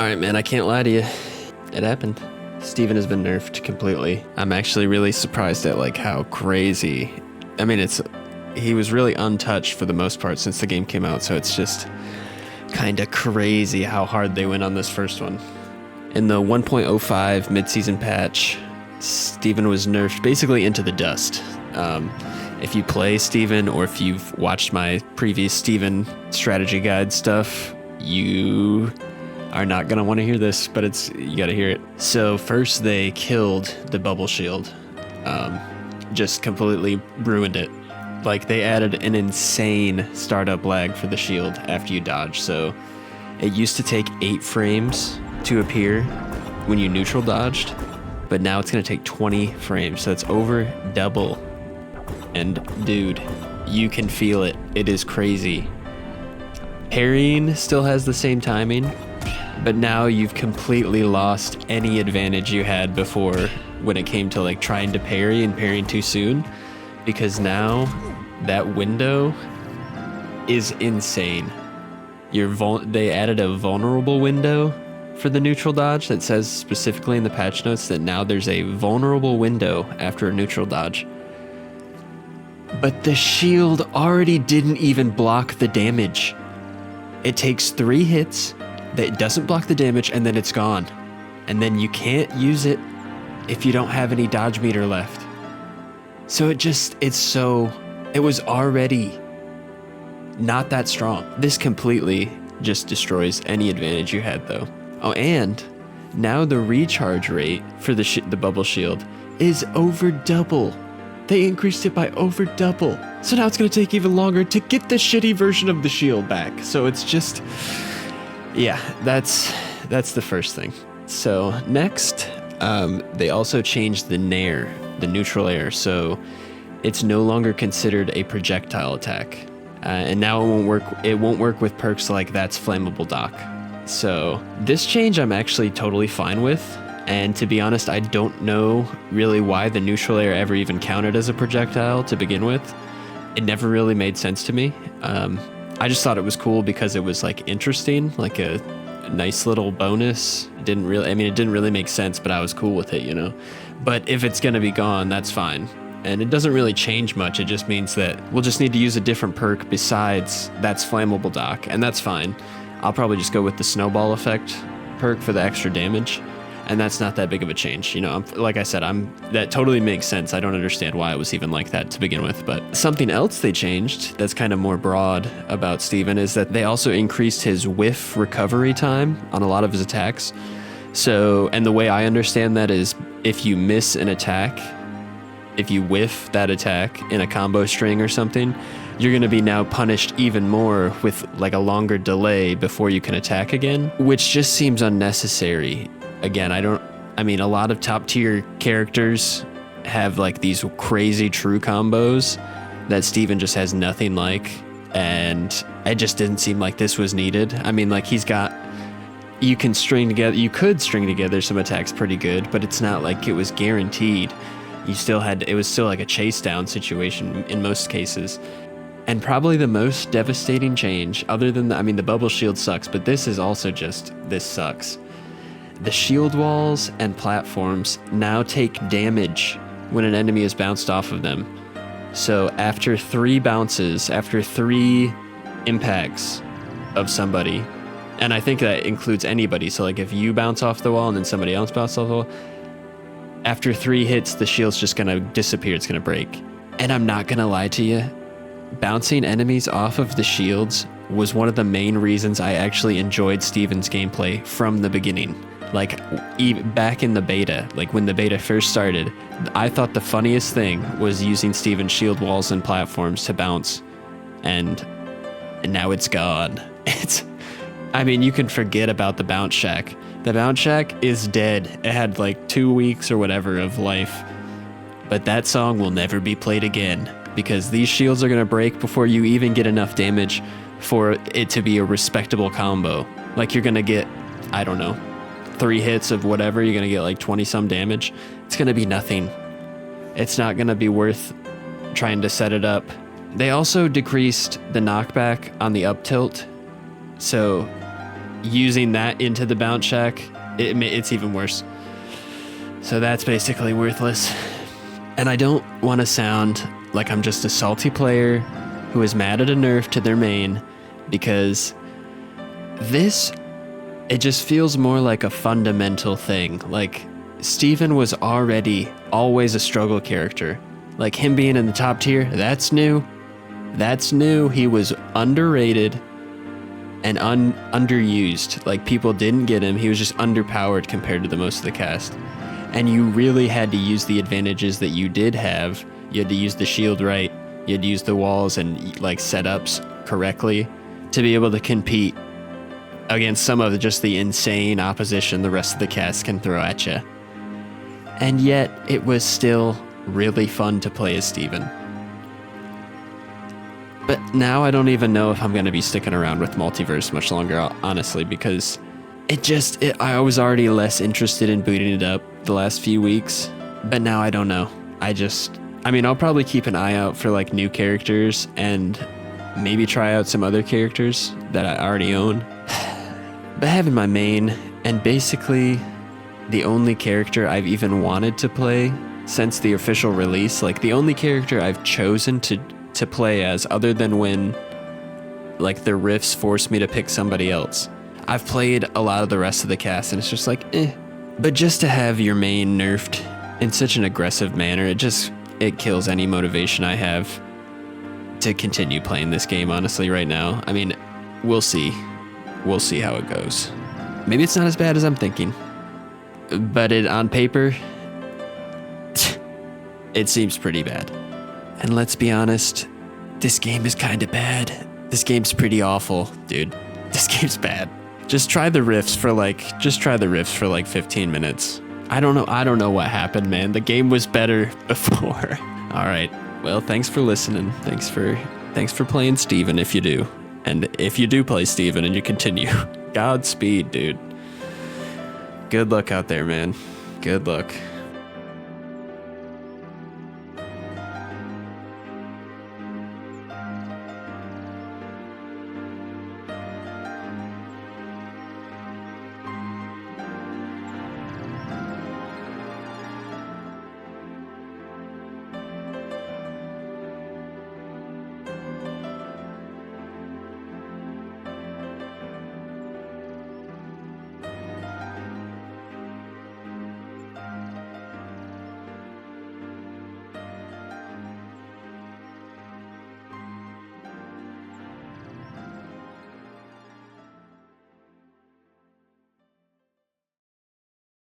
All right, man, I can't lie to you. It happened. Steven has been nerfed completely. I'm actually really surprised at like how crazy. I mean, he was really untouched for the most part since the game came out, so it's just kind of crazy how hard they went on this first one. In the 1.05 mid-season patch, Steven was nerfed basically into the dust. If you play Steven, or if you've watched my previous Steven strategy guide stuff, you are not going to want to hear this, but you got to hear it. So first they killed the bubble shield. Just completely ruined it. Like, they added an insane startup lag for the shield after you dodge. So it used to take 8 frames to appear when you neutral dodged, but now it's going to take 20 frames. So it's over double. And dude, you can feel it. It is crazy. Parrying still has the same timing, but now you've completely lost any advantage you had before when it came to like trying to parry and parrying too soon, because now that window is insane. They added a vulnerable window for the neutral dodge that says specifically in the patch notes that now there's a vulnerable window after a neutral dodge. But the shield already didn't even block the damage. It takes 3 hits that doesn't block the damage, and then it's gone. And then you can't use it if you don't have any dodge meter left. So it was already not that strong. This completely just destroys any advantage you had though. Oh, and now the recharge rate for the bubble shield is over double. They increased it by over double. So now it's going to take even longer to get the shitty version of the shield back. So it's just, yeah, that's the first thing. So next, they also changed the Nair, the neutral air. So it's no longer considered a projectile attack. And now it won't work with perks like That's Flammable Dock. So this change I'm actually totally fine with. And to be honest, I don't know really why the neutral air ever even counted as a projectile to begin with. It never really made sense to me. I just thought it was cool because it was like interesting, like a nice little bonus. It didn't really make sense, but I was cool with it, you know? But if it's gonna be gone, that's fine. And it doesn't really change much. It just means that we'll just need to use a different perk besides That's Flammable Dock, and that's fine. I'll probably just go with the snowball effect perk for the extra damage. And that's not that big of a change. You know, like I said, that totally makes sense. I don't understand why it was even like that to begin with. But something else they changed that's kind of more broad about Steven is that they also increased his whiff recovery time on a lot of his attacks. So, and the way I understand that is if you miss an attack, if you whiff that attack in a combo string or something, you're going to be now punished even more with like a longer delay before you can attack again, which just seems unnecessary. Again, a lot of top tier characters have like these crazy true combos that Steven just has nothing like, and it just didn't seem like this was needed. I mean, like you could string together some attacks pretty good, but it's not like it was guaranteed. It was still like a chase down situation in most cases. And probably the most devastating change, other than the bubble shield sucks, but this sucks. The shield walls and platforms now take damage when an enemy is bounced off of them. So after 3 bounces, after 3 impacts of somebody, and I think that includes anybody, so like if you bounce off the wall and then somebody else bounces off the wall, after 3 hits, the shield's just gonna disappear, it's gonna break. And I'm not gonna lie to you, bouncing enemies off of the shields was one of the main reasons I actually enjoyed Steven's gameplay from the beginning. Like, even back in the beta, like when the beta first started, I thought the funniest thing was using Steven's shield walls and platforms to bounce, and now it's gone. You can forget about the bounce shack. The bounce shack is dead. It had like 2 weeks or whatever of life, but that song will never be played again because these shields are gonna break before you even get enough damage for it to be a respectable combo. Like, you're gonna get, I don't know, 3 hits of whatever, you're gonna get like 20 some damage. It's gonna be nothing. It's not gonna be worth trying to set it up. They also decreased the knockback on the up tilt. So using that into the bounce shack, it's even worse. So that's basically worthless. And I don't want to sound like I'm just a salty player who is mad at a nerf to their main, because this, it just feels more like a fundamental thing. Like, Steven was already always a struggle character. Like, him being in the top tier, that's new. That's new. He was underrated and underused. Like, people didn't get him. He was just underpowered compared to the most of the cast. And you really had to use the advantages that you did have. You had to use the shield right. You had to use the walls and like setups correctly to be able to compete against some of just the insane opposition the rest of the cast can throw at you. And yet it was still really fun to play as Steven. But now I don't even know if I'm going to be sticking around with Multiverse much longer, honestly, because I was already less interested in booting it up the last few weeks, but now I don't know. I'll probably keep an eye out for like new characters and maybe try out some other characters that I already own. But having my main and basically the only character I've even wanted to play since the official release, like the only character I've chosen to play as, other than when like the rifts forced me to pick somebody else. I've played a lot of the rest of the cast and it's just like, eh. But just to have your main nerfed in such an aggressive manner, it kills any motivation I have to continue playing this game, honestly, right now. I mean, we'll see. We'll see how it goes. Maybe it's not as bad as I'm thinking. But on paper, it seems pretty bad. And let's be honest, this game is kind of bad. This game's pretty awful, dude. This game's bad. Just try the rifts for like 15 minutes. I don't know what happened, man. The game was better before. All right. Well, thanks for listening. Thanks for playing Steven if you do. And if you do play Steven and you continue, Godspeed, dude. Good luck out there, man. Good luck.